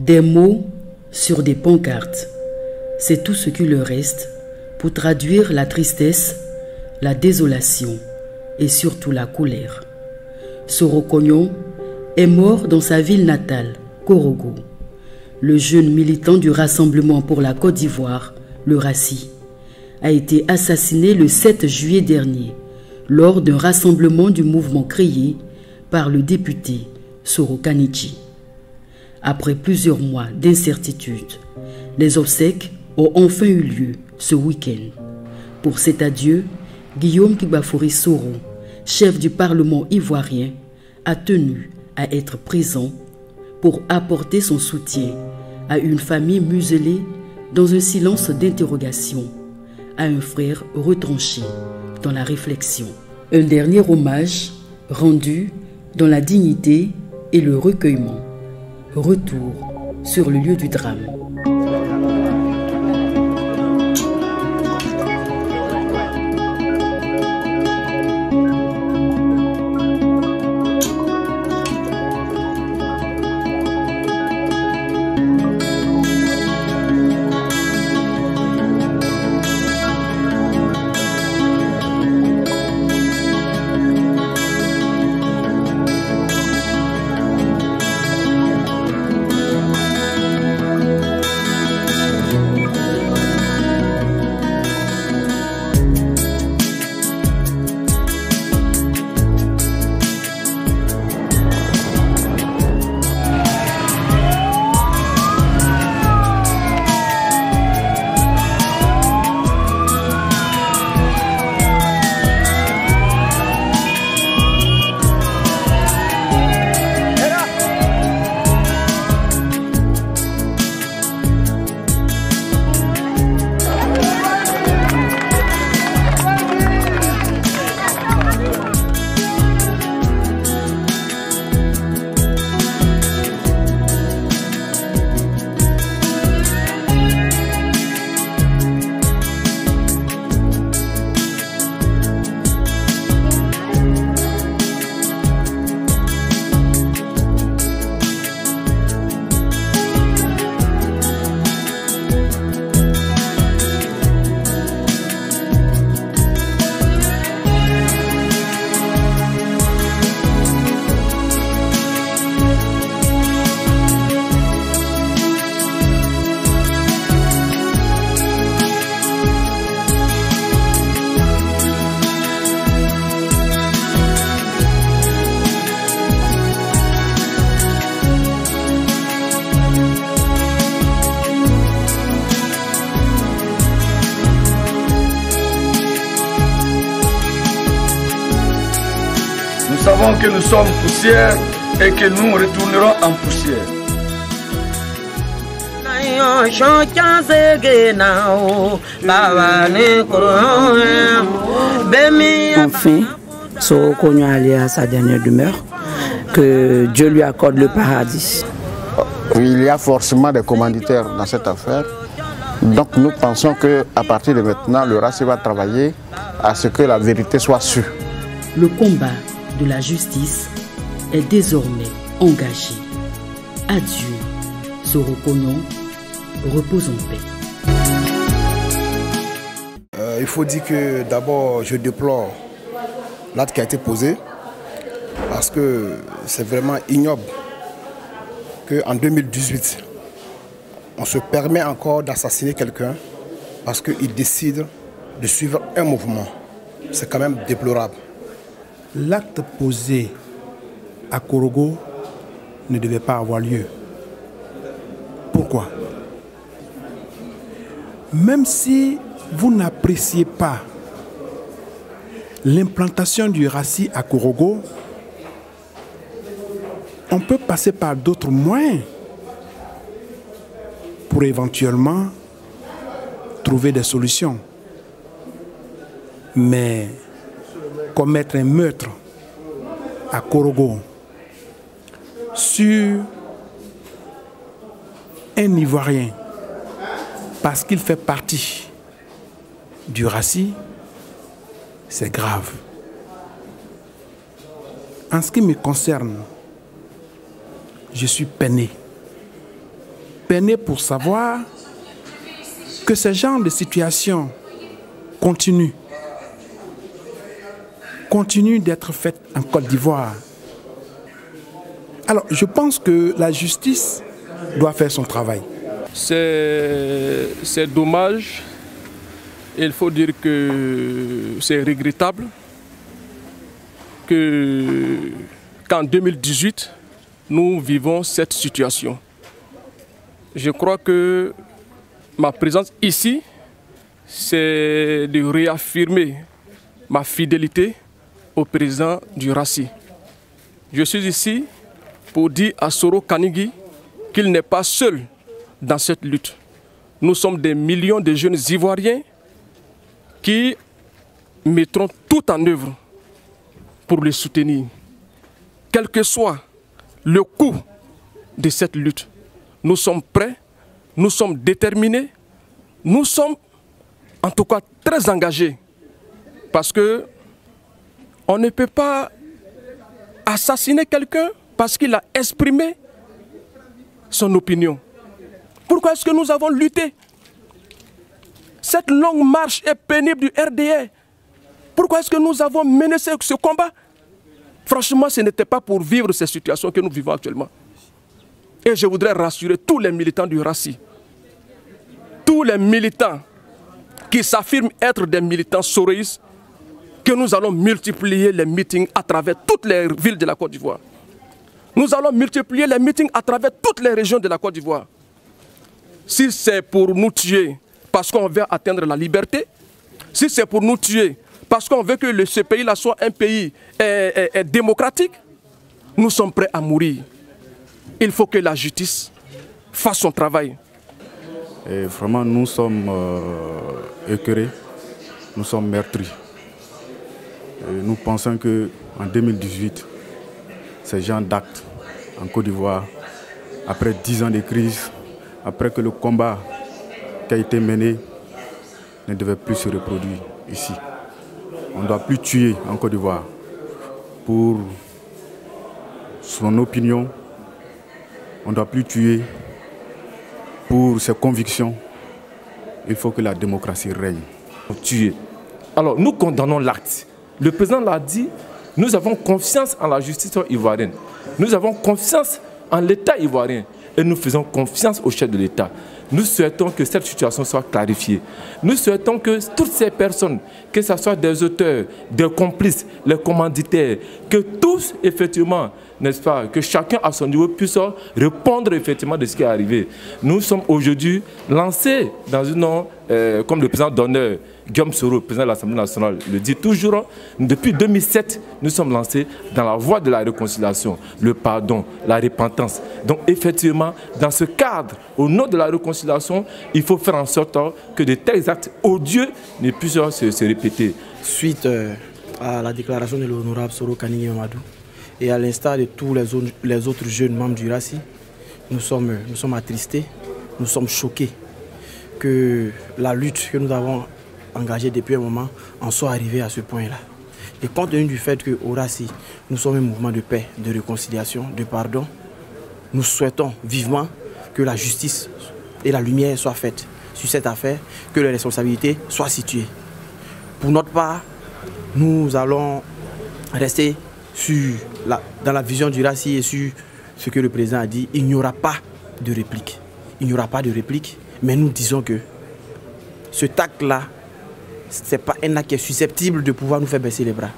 Des mots sur des pancartes, c'est tout ce qu'il leur reste pour traduire la tristesse, la désolation et surtout la colère. Soro Kognon est mort dans sa ville natale, Korogo. Le jeune militant du Rassemblement pour la Côte d'Ivoire, le RACI, a été assassiné le 7 juillet dernier lors d'un rassemblement du mouvement créé par le député Soro Kanichi. Après plusieurs mois d'incertitude, les obsèques ont enfin eu lieu ce week-end. Pour cet adieu, Guillaume Kibafori Soro, chef du Parlement ivoirien, a tenu à être présent pour apporter son soutien à une famille muselée dans un silence d'interrogation, à un frère retranché dans la réflexion. Un dernier hommage rendu dans la dignité et le recueillement. Retour sur le lieu du drame. Nous savons que nous sommes poussière et que nous retournerons en poussière. Enfin, Soro Kognon allé à sa dernière demeure, que Dieu lui accorde le paradis. Il y a forcément des commanditaires dans cette affaire. Donc nous pensons qu'à partir de maintenant, le RACI va travailler à ce que la vérité soit sûre. Le combat de la justice est désormais engagé. Adieu, Soro Kognon, repose en paix. Il faut dire que d'abord, je déplore l'acte qui a été posé parce que c'est vraiment ignoble qu'en 2018, on se permet encore d'assassiner quelqu'un parce qu'il décide de suivre un mouvement. C'est quand même déplorable. L'acte posé à Korogo ne devait pas avoir lieu. Pourquoi? Même si vous n'appréciez pas l'implantation du RACI à Korogo, on peut passer par d'autres moyens pour éventuellement trouver des solutions. Mais commettre un meurtre à Korogo sur un Ivoirien parce qu'il fait partie du RACI, c'est grave. En ce qui me concerne, je suis peiné. peinez pour savoir que ce genre de situation continue d'être faite en Côte d'Ivoire. Alors, je pense que la justice doit faire son travail. C'est dommage. Il faut dire que c'est regrettable qu'en 2018, nous vivons cette situation. Je crois que ma présence ici, c'est de réaffirmer ma fidélité au président du RACI. Je suis ici pour dire à Soro Kanigui qu'il n'est pas seul dans cette lutte. Nous sommes des millions de jeunes Ivoiriens qui mettront tout en œuvre pour le soutenir. Quel que soit le coût de cette lutte, nous sommes prêts, nous sommes déterminés, nous sommes en tout cas très engagés. Parce que on ne peut pas assassiner quelqu'un parce qu'il a exprimé son opinion. Pourquoi est-ce que nous avons lutté? Cette longue marche est pénible du RDA. Pourquoi est-ce que nous avons mené ce combat? Franchement, ce n'était pas pour vivre ces situations que nous vivons actuellement. Et je voudrais rassurer tous les militants du RACI, tous les militants qui s'affirment être des militants soroïstes, que nous allons multiplier les meetings à travers toutes les villes de la Côte d'Ivoire. Nous allons multiplier les meetings à travers toutes les régions de la Côte d'Ivoire. Si c'est pour nous tuer parce qu'on veut atteindre la liberté, si c'est pour nous tuer parce qu'on veut que ce pays-là soit un pays démocratique, nous sommes prêts à mourir. Il faut que la justice fasse son travail. Et vraiment, nous sommes écœurés, nous sommes meurtris. Et nous pensons qu'en 2018, ces gens d'actes en Côte d'Ivoire, après 10 ans de crise, après que le combat qui a été mené ne devait plus se reproduire ici. On ne doit plus tuer en Côte d'Ivoire pour son opinion. On ne doit plus tuer pour ses convictions. Il faut que la démocratie règne. Tuer. Alors nous condamnons l'acte. Le président l'a dit, nous avons confiance en la justice ivoirienne. Nous avons confiance en l'État ivoirien et nous faisons confiance au chef de l'État. Nous souhaitons que cette situation soit clarifiée. Nous souhaitons que toutes ces personnes, que ce soit des auteurs, des complices, les commanditaires, que tous, effectivement, n'est-ce pas, que chacun à son niveau puisse répondre effectivement de ce qui est arrivé. Nous sommes aujourd'hui lancés dans une, comme le président d'honneur, Guillaume Soro, président de l'Assemblée nationale, le dit toujours, depuis 2007, nous sommes lancés dans la voie de la réconciliation, le pardon, la repentance. Donc effectivement, dans ce cadre, au nom de la réconciliation, il faut faire en sorte que de tels actes odieux ne puissent se répéter. Suite à la déclaration de l'honorable Soro Kanigui Mamadou, et à l'instar de tous les autres jeunes membres du RACI, nous sommes attristés, nous sommes choqués que la lutte que nous avons engagée depuis un moment en soit arrivée à ce point-là. Et compte tenu du fait qu'au RACI, nous sommes un mouvement de paix, de réconciliation, de pardon, nous souhaitons vivement que la justice et la lumière soient faites sur cette affaire, que les responsabilités soient situées. Pour notre part, nous allons rester dans la vision du RACI et sur ce que le président a dit. Il n'y aura pas de réplique. Il n'y aura pas de réplique, mais nous disons que ce acte-là, ce n'est pas un acte qui est susceptible de pouvoir nous faire baisser les bras.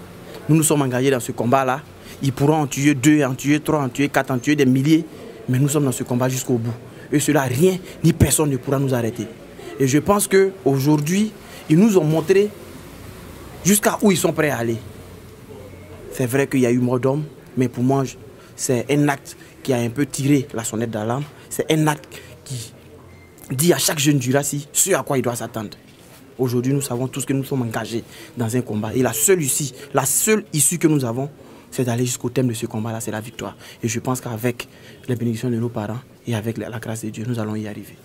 Nous nous sommes engagés dans ce combat-là. Ils pourront en tuer 2, en tuer 3, en tuer 4, en tuer des milliers, mais nous sommes dans ce combat jusqu'au bout. Et cela, rien ni personne ne pourra nous arrêter. Et je pense qu'aujourd'hui, ils nous ont montré jusqu'à où ils sont prêts à aller. C'est vrai qu'il y a eu mort d'homme, mais pour moi, c'est un acte qui a un peu tiré la sonnette d'alarme. C'est un acte qui dit à chaque jeune du RACI ce à quoi il doit s'attendre. Aujourd'hui, nous savons tous que nous sommes engagés dans un combat. Et la seule issue que nous avons, c'est d'aller jusqu'au thème de ce combat-là, c'est la victoire. Et je pense qu'avec les bénédictions de nos parents et avec la grâce de Dieu, nous allons y arriver.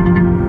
Thank you.